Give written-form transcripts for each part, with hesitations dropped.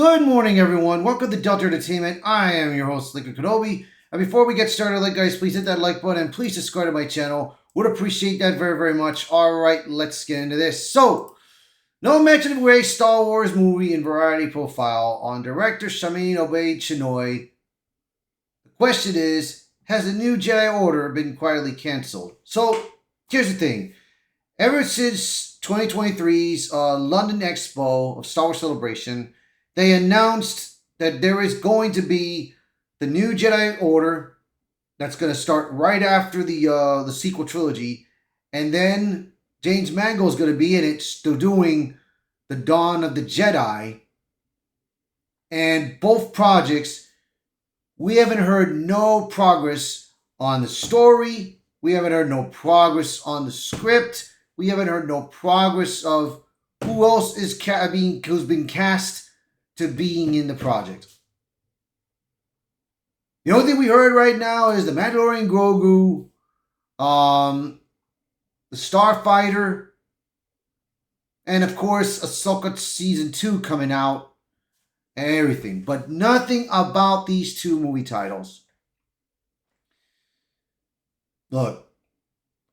Good morning, everyone. Welcome to Delta Entertainment. I am your host, Liquid Kenobi. And before we get started, guys, please hit that like button and please subscribe to my channel. Would appreciate that very, very much. All right, let's get into this. So, no mention of Rey Star Wars movie in Variety profile on director Shamin Obey Chinoy. The question is, has the new Jedi Order been quietly canceled? So, here's the thing. Ever since 2023's London Expo of Star Wars Celebration, they announced that there is going to be the new Jedi Order that's going to start right after the sequel trilogy, and then James Mangold is going to be in it, still doing the Dawn of the Jedi. And both projects, we haven't heard no progress on the story. We haven't heard no progress on the script. We haven't heard no progress of who else is who's been cast to being in the project. The only thing we heard right now is the Mandalorian Grogu, the Starfighter, and of course Ahsoka Season 2 coming out and everything. But nothing about these two movie titles. Look,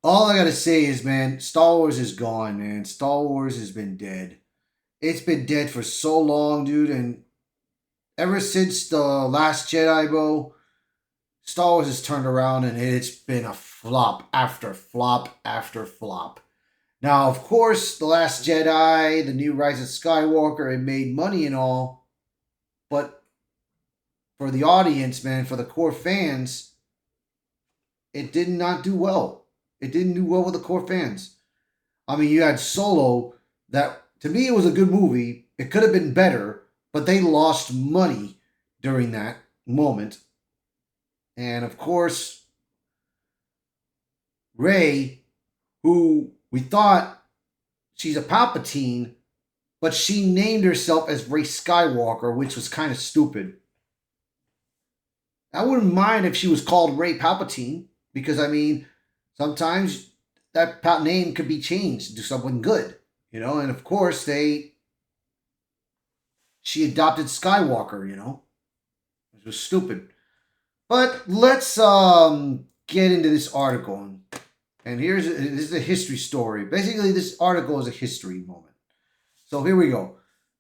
all I gotta say is, man, Star Wars is gone, man. Star Wars has been dead. It's been dead for so long, dude, and ever since The Last Jedi, bro, Star Wars has turned around and it's been a flop after flop after flop. Now, of course, The Last Jedi, The New Rise of Skywalker, it made money and all, but for the audience, man, for the core fans, it did not do well. It didn't do well with the core fans. I mean, you had Solo, that to me it was a good movie. It could have been better, but they lost money during that moment. And of course, Rey, who we thought she's a Palpatine, but she named herself as Rey Skywalker, which was kind of stupid. I wouldn't mind if she was called Rey Palpatine, because I mean, sometimes that name could be changed to something good, you know. And of course, she adopted Skywalker, you know, which was stupid. But let's get into this article, and this is a history story. Basically, this article is a history moment. So here we go.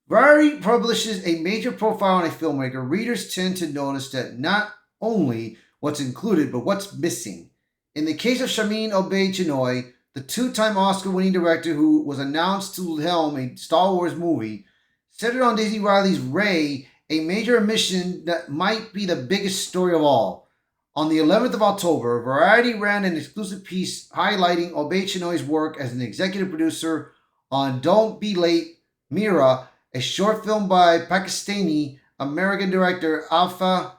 Variety publishes a major profile on a filmmaker. Readers tend to notice that not only what's included, but what's missing. In the case of Shamin Obey Chinoy, the two-time Oscar-winning director who was announced to helm a Star Wars movie, centered on Daisy Ridley's Rey, a major omission that might be the biggest story of all. On the 11th of October, Variety ran an exclusive piece highlighting Obey Chinoy's work as an executive producer on Don't Be Late, Mira, a short film by Pakistani-American director Alpha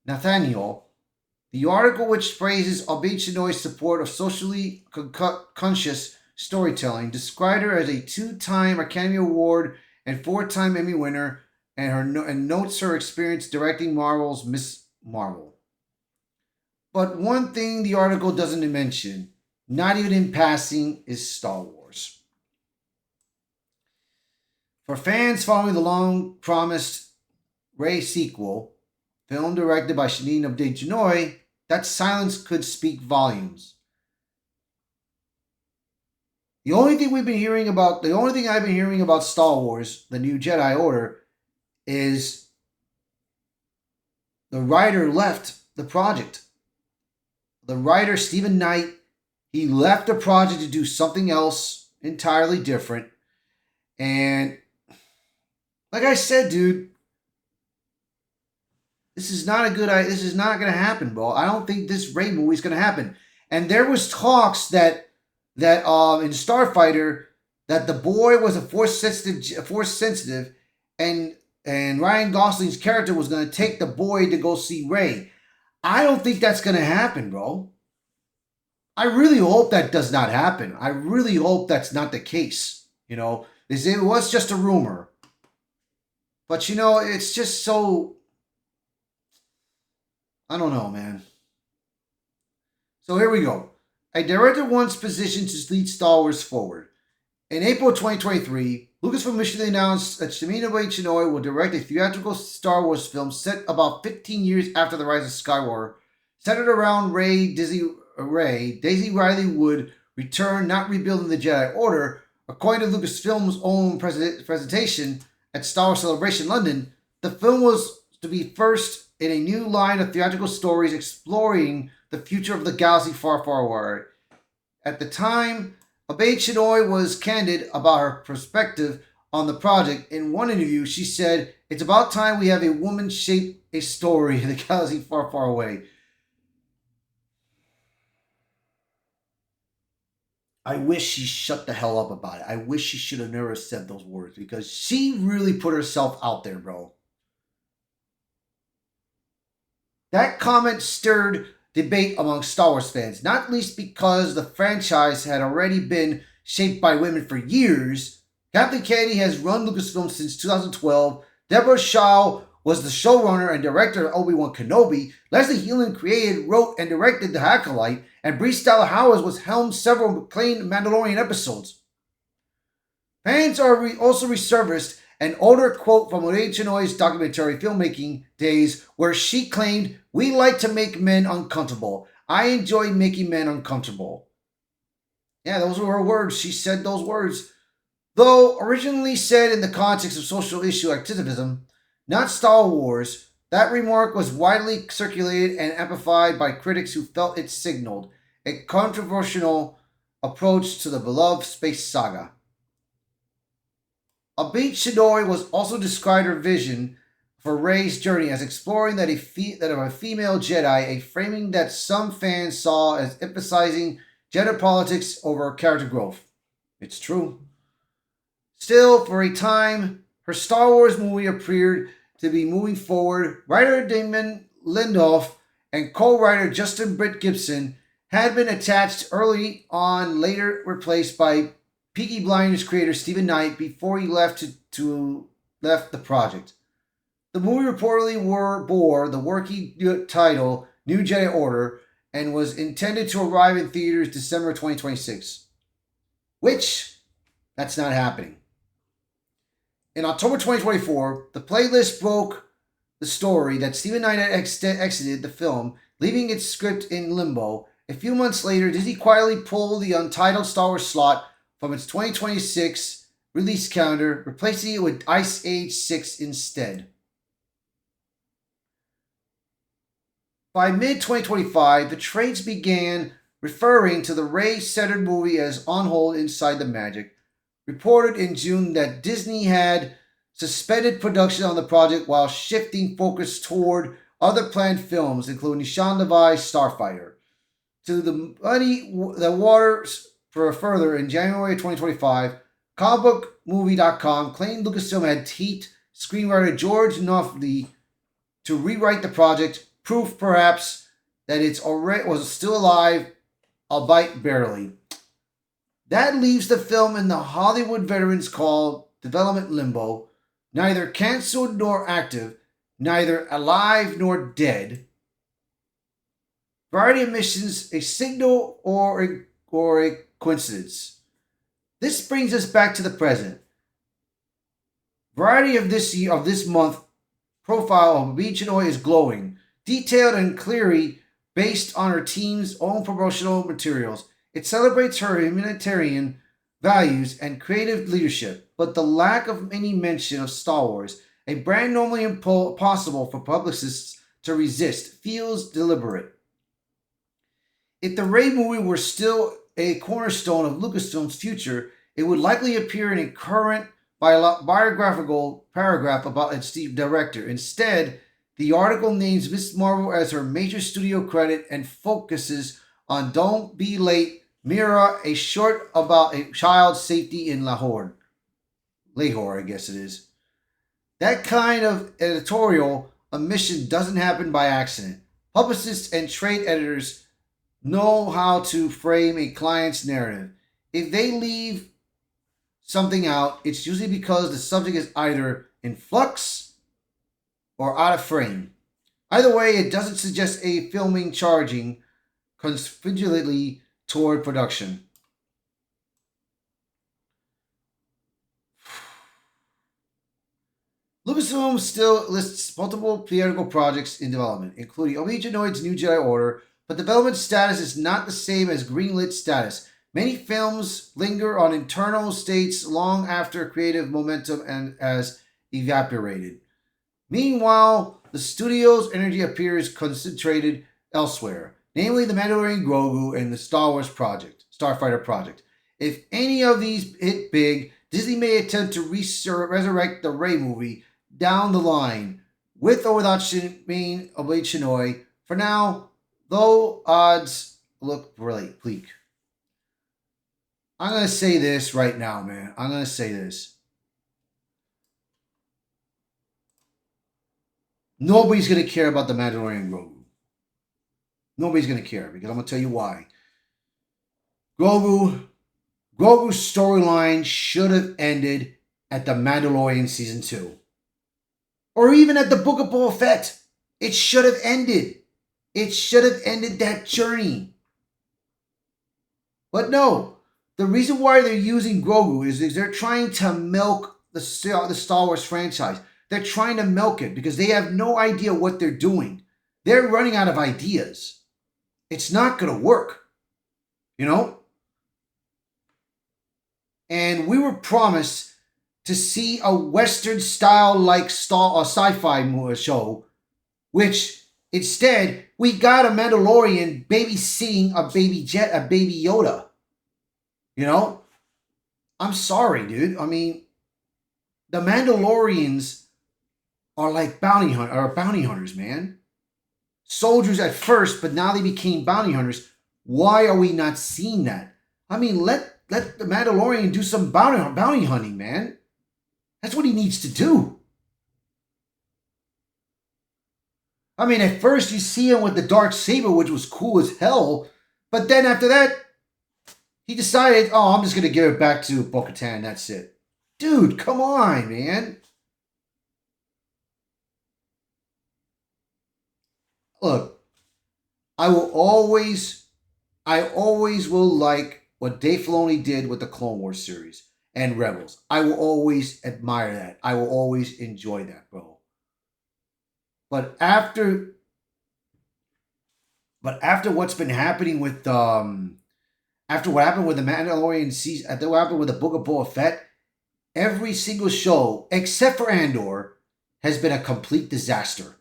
Nathaniel. The article, which praises Obey Chinoy's support of socially conscious storytelling, described her as a two-time Academy Award and four-time Emmy winner, and notes her experience directing Marvel's Miss Marvel. But one thing the article doesn't mention, not even in passing, is Star Wars. For fans following the long-promised Rey sequel, film directed by Shamin Obey Chinoy, that silence could speak volumes. The only thing I've been hearing about Star Wars, the new Jedi Order, is the writer left the project. The writer, Stephen Knight, he left the project to do something else entirely different. And like I said, dude, this is not going to happen, bro. I don't think this Rey movie is going to happen. And there was talks that in Starfighter that the boy was a force sensitive, and Ryan Gosling's character was going to take the boy to go see Rey. I don't think that's going to happen, bro. I really hope that does not happen. I really hope that's not the case. You know, it was just a rumor. But, you know, it's just so... I don't know, man. So here we go. A director once positioned to lead Star Wars forward. In April 2023, Lucasfilm officially announced that Shimino Chinoy will direct a theatrical Star Wars film set about 15 years after the rise of Skywalker, centered around Daisy Ridley would return, not rebuilding the Jedi Order. According to Lucasfilm's own presentation at Star Wars Celebration London, the film was to be first in a new line of theatrical stories exploring the future of the galaxy far, far away. At the time, Abe Chinoy was candid about her perspective on the project. In one interview, she said, "It's about time we have a woman shape a story in the galaxy far, far away." I wish she shut the hell up about it. I wish she should have never said those words because she really put herself out there, bro. That comment stirred debate among Star Wars fans, not least because the franchise had already been shaped by women for years. Kathleen Kennedy has run Lucasfilm since 2012. Deborah Shaw was the showrunner and director of Obi-Wan Kenobi. Leslie Heelan created, wrote, and directed The Acolyte, and Brie Dallas was helmed several acclaimed Mandalorian episodes. Fans are also resurfaced an older quote from Abe Chinoy's documentary filmmaking days where she claimed, "We like to make men uncomfortable. I enjoy making men uncomfortable." Yeah, those were her words. She said those words. Though originally said in the context of social issue activism, not Star Wars, that remark was widely circulated and amplified by critics who felt it signaled a controversial approach to the beloved space saga. Abe Chinoy was also described her vision for Rey's journey as exploring that of a female Jedi, a framing that some fans saw as emphasizing gender politics over character growth. It's true. Still, for a time, her Star Wars movie appeared to be moving forward. Writer Damon Lindelof and co-writer Justin Britt Gibson had been attached early on, later replaced by Peaky Blinders creator Stephen Knight before he left left the project. The movie reportedly bore the working title New Jedi Order and was intended to arrive in theaters December 2026, which that's not happening. In October 2024, the playlist broke the story that Stephen Knight had exited the film, leaving its script in limbo. A few months later, Disney quietly pulled the untitled Star Wars slot from its 2026 release calendar, replacing it with Ice Age 6 instead. By mid-2025, the trades began referring to the Rey-centered movie as on hold inside the Magic. Reported in June that Disney had suspended production on the project while shifting focus toward other planned films, including Sean Levi's Starfighter. To the muddy the waters for further in January 2025, comicbookmovie.com claimed Lucasfilm had teased screenwriter George Nofli to rewrite the project, proof perhaps that it was still alive, albeit barely. That leaves the film in the Hollywood veterans call development limbo, neither cancelled nor active, neither alive nor dead. Variety Emissions, a signal or a coincidence. This brings us back to the present. Variety of this month profile of Abe Chinoy is glowing, detailed and clearly based on her team's own promotional materials. It celebrates her humanitarian values and creative leadership, but the lack of any mention of Star Wars, a brand normally impossible for publicists to resist, feels deliberate. If the Rey movie were still a cornerstone of Lucasfilm's future, it would likely appear in a current biographical paragraph about its director. Instead, the article names Miss Marvel as her major studio credit and focuses on Don't Be Late, Mira, a short about a child's safety in Lahore, I guess it is. That kind of editorial omission doesn't happen by accident. Publicists and trade editors know how to frame a client's narrative. If they leave something out, it's usually because the subject is either in flux or out of frame. Either way, it doesn't suggest a filming charging confidently toward production. Lucasfilm still lists multiple theatrical projects in development, including Obi-Wan Kenobi's New Jedi Order, but development status is not the same as greenlit status. Many films linger on internal states long after creative momentum has evaporated. Meanwhile, the studio's energy appears concentrated elsewhere, namely the Mandalorian Grogu and the Star Wars project, Starfighter project. If any of these hit big, Disney may attempt to resurrect the Rey movie down the line, with or without Shane Oblade Shinoy. For now, though, odds look really bleak. I'm going to say this right now, man. I'm going to say this. Nobody's going to care about the Mandalorian Grogu. Nobody's going to care because I'm going to tell you why. Grogu's storyline should have ended at the Mandalorian Season 2. Or even at the Book of Boba Fett. It should have ended. It should have ended that journey. But no. The reason why they're using Grogu is they're trying to milk the Star Wars franchise. They're trying to milk it because they have no idea what they're doing. They're running out of ideas. It's not going to work. You know? And we were promised to see a Western style like sci-fi show, which instead we got a Mandalorian babysitting a baby Yoda. You know? I'm sorry, dude. I mean, the Mandalorians are like bounty hunters, man. Soldiers at first, but now they became bounty hunters. Why are we not seeing that? I mean, let the Mandalorian do some bounty hunting, man. That's what he needs to do. I mean, at first you see him with the dark saber, which was cool as hell, but then after that, he decided, oh, I'm just going to give it back to Bo-Katan, that's it. Dude, come on, man. Look, I always will like what Dave Filoni did with the Clone Wars series and Rebels. I will always admire that. I will always enjoy that, bro. But after what's been happening with after what happened with the Mandalorian season, after what happened with the Book of Boba Fett, every single show except for Andor has been a complete disaster.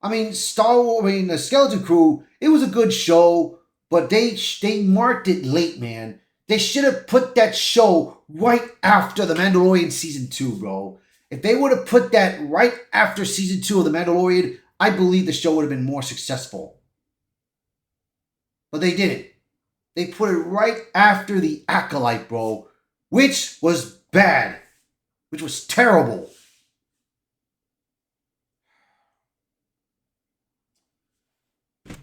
I mean, the Skeleton Crew, it was a good show, but they marked it late, man. They should have put that show right after the Mandalorian Season 2, bro. If they would have put that right after Season 2 of The Mandalorian, I believe the show would have been more successful. But they didn't. They put it right after The Acolyte, bro, which was bad, which was terrible.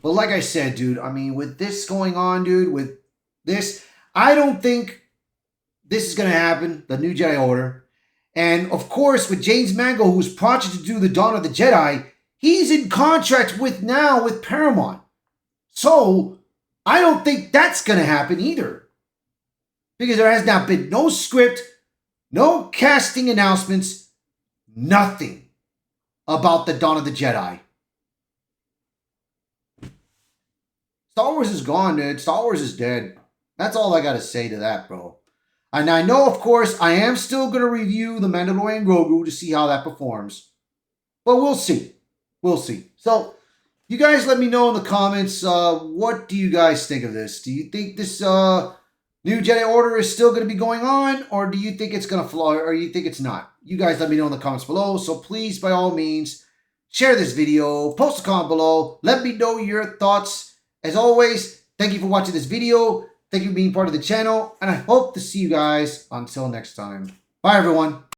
But like I said, dude, I mean, with this going on, dude, with this, I don't think this is going to happen, the New Jedi Order. And, of course, with James Mangold, who's projected to do the Dawn of the Jedi, he's in contract with Paramount. So, I don't think that's going to happen either. Because there has not been no script, no casting announcements, nothing about the Dawn of the Jedi. Star Wars is gone, dude. Star Wars is dead. That's all I got to say to that, bro. And I know, of course, I am still going to review The Mandalorian Grogu to see how that performs. But we'll see. We'll see. So, you guys let me know in the comments, what do you guys think of this? Do you think this New Jedi Order is still going to be going on? Or do you think it's going to fly? Or you think it's not? You guys let me know in the comments below. So, please, by all means, share this video. Post a comment below. Let me know your thoughts. As always, thank you for watching this video. Thank you for being part of the channel. And I hope to see you guys until next time. Bye, everyone.